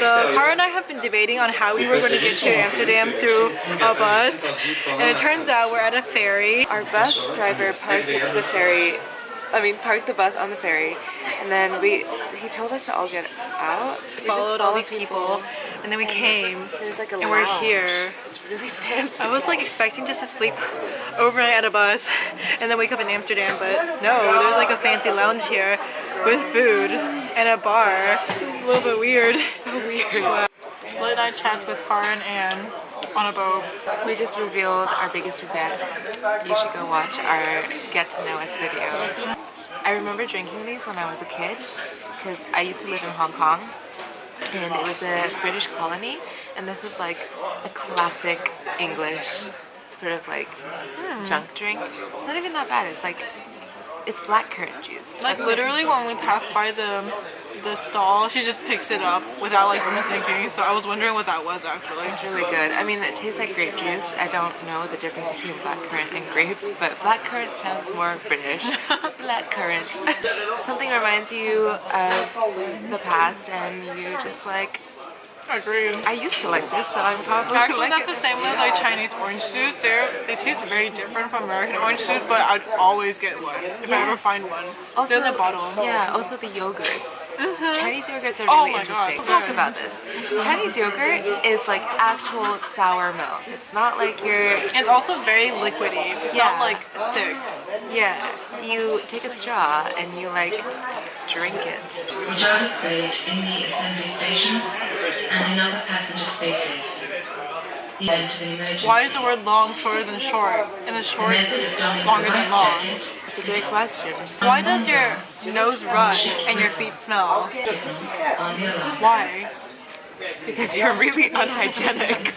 So Cara and I have been debating on how we were going to get to Amsterdam through a bus, and it turns out we're at a ferry. Our bus driver parked the bus on the ferry, and then he told us to all get out. We followed all these people, and then we came, there's like a and lounge. we're here. It's really fancy. I was like expecting just to sleep overnight at a bus and then wake up in Amsterdam, but no, there's like a fancy lounge here with food and a bar. It's a little bit weird. So weird. Late night chats with Cara and Anne on a boat. We just revealed our biggest regret. You should go watch our get to know us video. I remember drinking these when I was a kid because I used to live in Hong Kong, and it was a British colony, and this is like a classic English sort of like junk drink. It's not even that bad. It's blackcurrant juice. Like literally when we passed by the stall, she just picks it up without like even thinking, so I was wondering what that was actually. It's really good. I mean, it tastes like grape juice. I don't know the difference between blackcurrant and grapes, but blackcurrant sounds more British. Blackcurrant. Something reminds you of the past and you just like... Agreed. I used to like this, so I'm probably actually that's the same with like Chinese orange juice. They taste very different from American orange juice, but I'd always get one if I ever find one. Also, they're in the bottle. Yeah, also the yogurts. Chinese yogurts are really interesting. Let's talk about this. Chinese yogurt is like actual sour milk. It's not like your... It's also very liquidy. It's not like thick. Yeah, you take a straw and you like drink it. Which are displayed in the assembly stations and in other passenger spaces. The event of an emergency. Why is the word long shorter than short, and the short longer than long? It's a great question. Why does your nose run and your feet smell? Why? Because you're really unhygienic.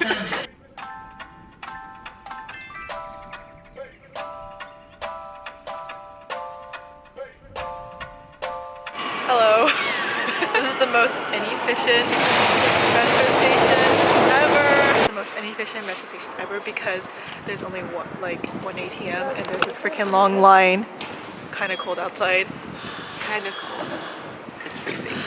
Hello. This is the most inefficient metro station ever. The most inefficient metro station ever because there's only one ATM and there's this freaking long line. It's kind of cold outside. Kind of cold. It's freezing.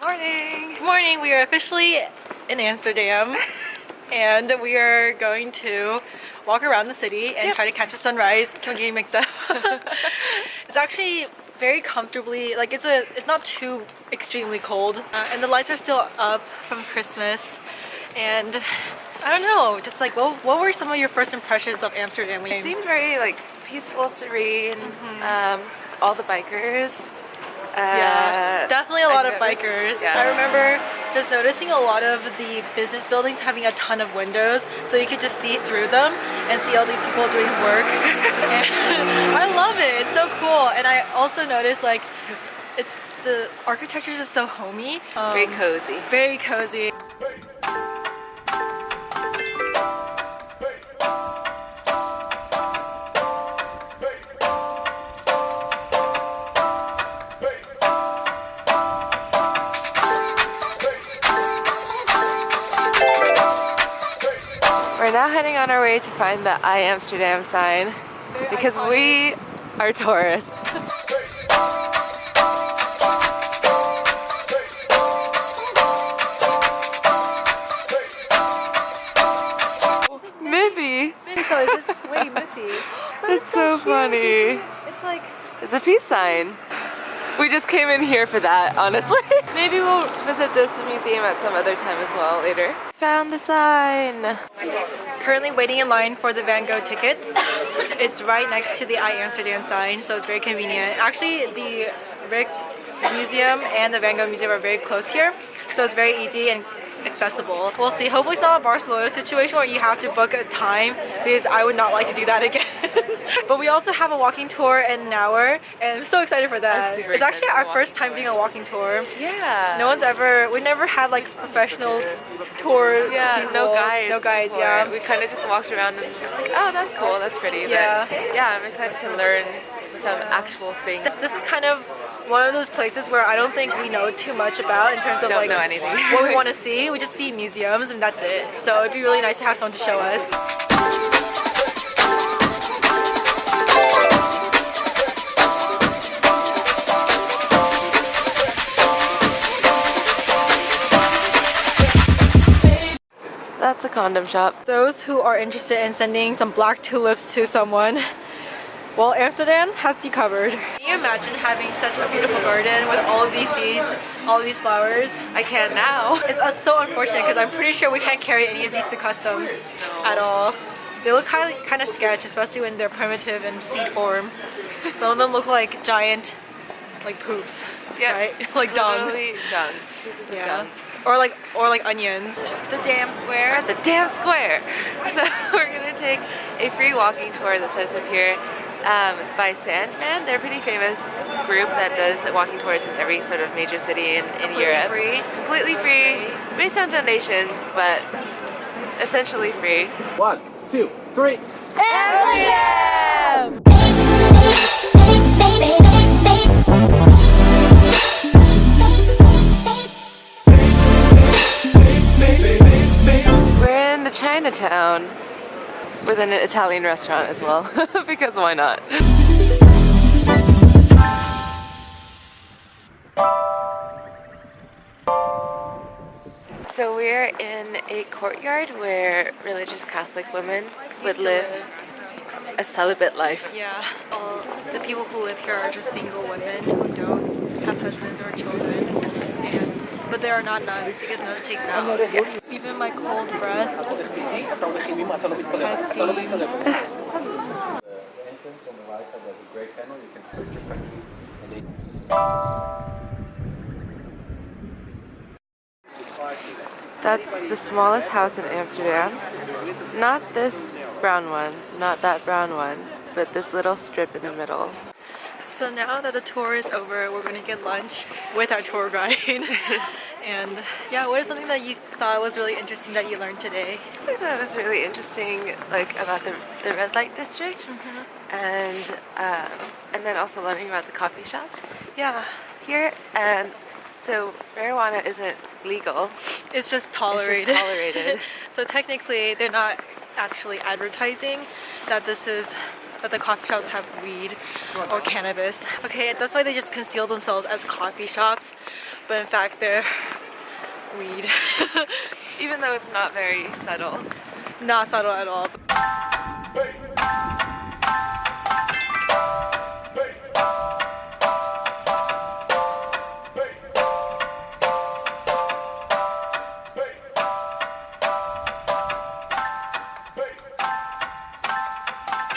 Morning! Good morning! We are officially in Amsterdam and we are going to walk around the city and try to catch a sunrise. Can we get mixed up? It's actually very comfortably, like it's not too extremely cold, and the lights are still up from Christmas, and I don't know, just like what were some of your first impressions of Amsterdam? It seemed very like peaceful, serene. All the bikers. Yeah, definitely a lot of bikers. Yeah. I remember just noticing a lot of the business buildings having a ton of windows, so you could just see through them and see all these people doing work. And I love it. It's so cool. And I also noticed like the architecture is just so homey. Very cozy. Very cozy. We're now heading on our way to find the I Amsterdam sign because we are tourists. Miffy! Wait, Missy. That's so funny. It's like... It's a peace sign. We just came in here for that, honestly. Maybe we'll visit this museum at some other time as well later. Found the sign! Currently waiting in line for the Van Gogh tickets. It's right next to the I Amsterdam sign, so it's very convenient. Actually, the Rijksmuseum and the Van Gogh Museum are very close here, so it's very easy and accessible. We'll see. Hopefully it's not a Barcelona situation where you have to book a time, because I would not like to do that again. But we also have a walking tour in an hour, and I'm so excited for that. It's actually our first time doing a walking tour. Yeah. We never had like professional tour. Yeah, people. no guides. No guides, yeah. We kind of just walked around and like, oh, that's cool, that's pretty. Yeah. But yeah, I'm excited to learn some actual things. This is kind of one of those places where I don't think we know too much about in terms of Don't know anything. what we want to see. We just see museums and that's it. So it'd be really nice to have someone to show us. That's a condom shop. Those who are interested in sending some black tulips to someone, well, Amsterdam has you covered. Can you imagine having such a beautiful garden with all of these seeds, all of these flowers? I can now. It's so unfortunate because I'm pretty sure we can't carry any of these to customs at all. They look kind of sketch, especially when they're primitive in seed form. Some of them look like giant, like poops, Yep. right? Like dung. Literally dung. Yeah. Or like onions. The Dam Square. The Dam Square. So we're gonna take a free walking tour that says up here by Sandman. They're a pretty famous group that does walking tours in every sort of major city in Europe. Free. Completely free, based on donations, but essentially free. 1, 2, 3. Amsterdam! We're in the Chinatown with an Italian restaurant as well, because why not? So we're in a courtyard where religious Catholic women would live a celibate life. Yeah. All the people who live here are just single women who don't have husbands or children. But there are not nuns because nuns take vows. Yes. Even my cold breath has steam. Entrance on the right side, there's a great canal. You can search your country. That's the smallest house in Amsterdam. Not this brown one, not that brown one, but this little strip in the middle. So now that the tour is over, we're going to get lunch with our tour guide. And yeah, what is something that you thought was really interesting that you learned today? I think that was really interesting, like about the red light district, and then also learning about the coffee shops. Yeah, Here, and so marijuana isn't legal. it's just tolerated. It's just tolerated. So technically, they're not actually advertising that that the coffee shops have weed or cannabis. Okay, that's why they just conceal themselves as coffee shops, but in fact they're weed. Even though it's not very subtle. Not subtle at all.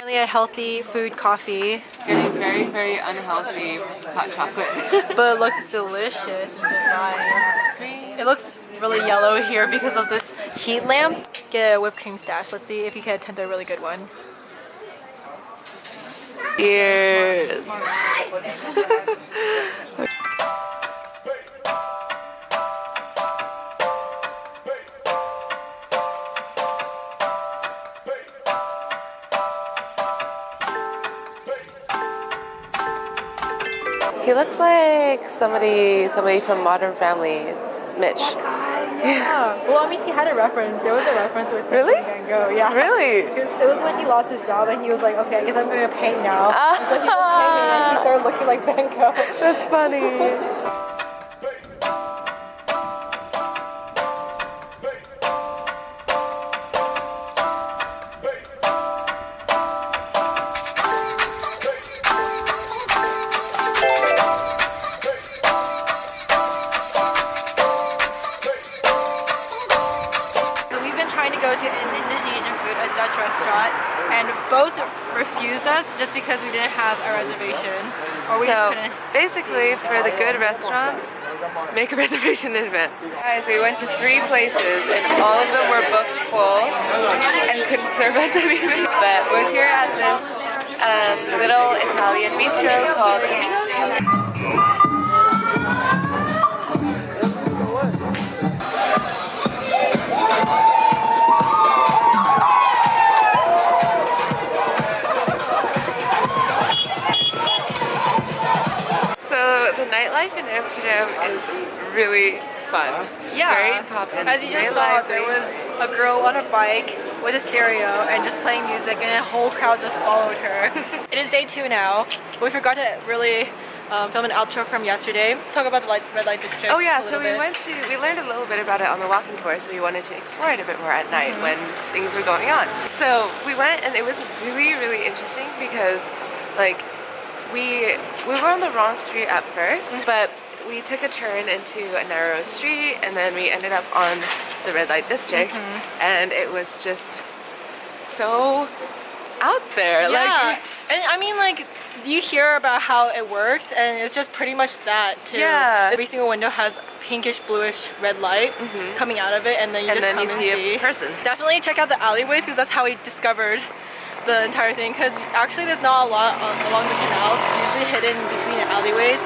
Really a healthy food coffee, Getting very, very unhealthy hot chocolate. but it looks delicious and divine. Ice cream. It looks really yellow here because of this heat lamp. Get a whipped cream stash. Let's see if you can attempt a really good one. Cheers. He looks like somebody from Modern Family, Mitch. Yeah. Well, I mean, he had a reference. There was a reference with him Really? and Van Gogh. Yeah. Really? It was when he lost his job and he was like, okay, I guess I'm going to paint now. And so he was painting and he started looking like Van Gogh. That's funny. So we've been trying to go to an Indonesian food, a Dutch restaurant, and both refused us just because we didn't have a reservation. Or we just So couldn't. basically, for the good restaurants, make a reservation in advance. Guys, we went to 3 places and all of them were booked full and couldn't serve us anything. But we're here at this little Italian bistro called the nightlife in Amsterdam is really fun. Yeah. Very poppin'. As you just Very saw, lively. there was a a girl on a bike with a stereo and just playing music, and a whole crowd just followed her. It is day 2 now, but we forgot to really film an outro from yesterday. Let's talk about the red light district. Oh yeah, so we learned a little bit about it on the walking tour, so we wanted to explore it a bit more at night when things were going on. So we went, and it was really, really interesting because like we were on the wrong street at first, but we took a turn into a narrow street, and then we ended up on the red light district, and it was just so out there. Yeah, and I mean, like, you hear about how it works, and it's just pretty much that too. Yeah. Every single window has pinkish, bluish red light coming out of it, and then you see a person. Definitely check out the alleyways, because that's how we discovered the entire thing, because actually there's not a lot along the canals. It's usually hidden between the alleyways.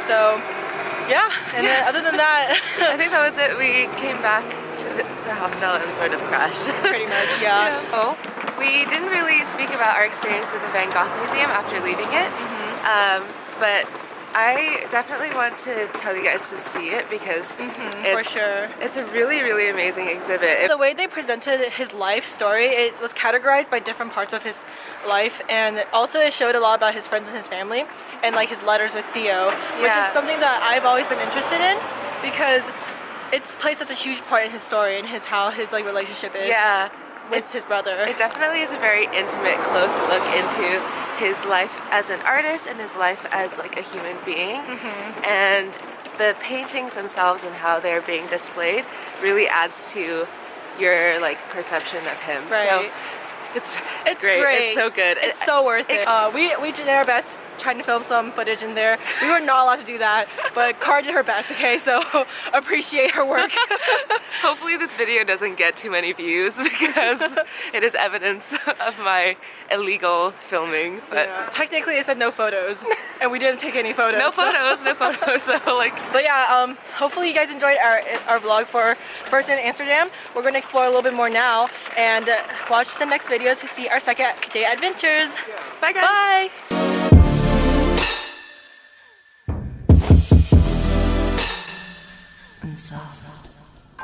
So yeah, and then other than that, I think that was it. We came back to the hostel and sort of crashed. Pretty much, yeah. Oh, we didn't really speak about our experience with the Van Gogh Museum after leaving it, but I definitely want to tell you guys to see it because for sure. It's a really, really amazing exhibit. The way they presented his life story, it was categorized by different parts of his life, and also it showed a lot about his friends and his family, and like his letters with Theo, which is something that I've always been interested in because it's played such a huge part in his story and how his like relationship is with his brother. It definitely is a very intimate, close look into his life as an artist and his life as like a human being, and the paintings themselves and how they're being displayed really adds to your like perception of him. Right. So it's great. It's so good. It's so worth it. We did our best trying to film some footage in there. We were not allowed to do that, but Cara did her best, okay? So appreciate her work. Hopefully this video doesn't get too many views because it is evidence of my illegal filming. But technically it said no photos, and we didn't take any photos. No photos. So like. But yeah, hopefully you guys enjoyed our vlog for first in Amsterdam. We're going to explore a little bit more now and watch the next video to see our second day adventures. Bye guys. Bye. and soft.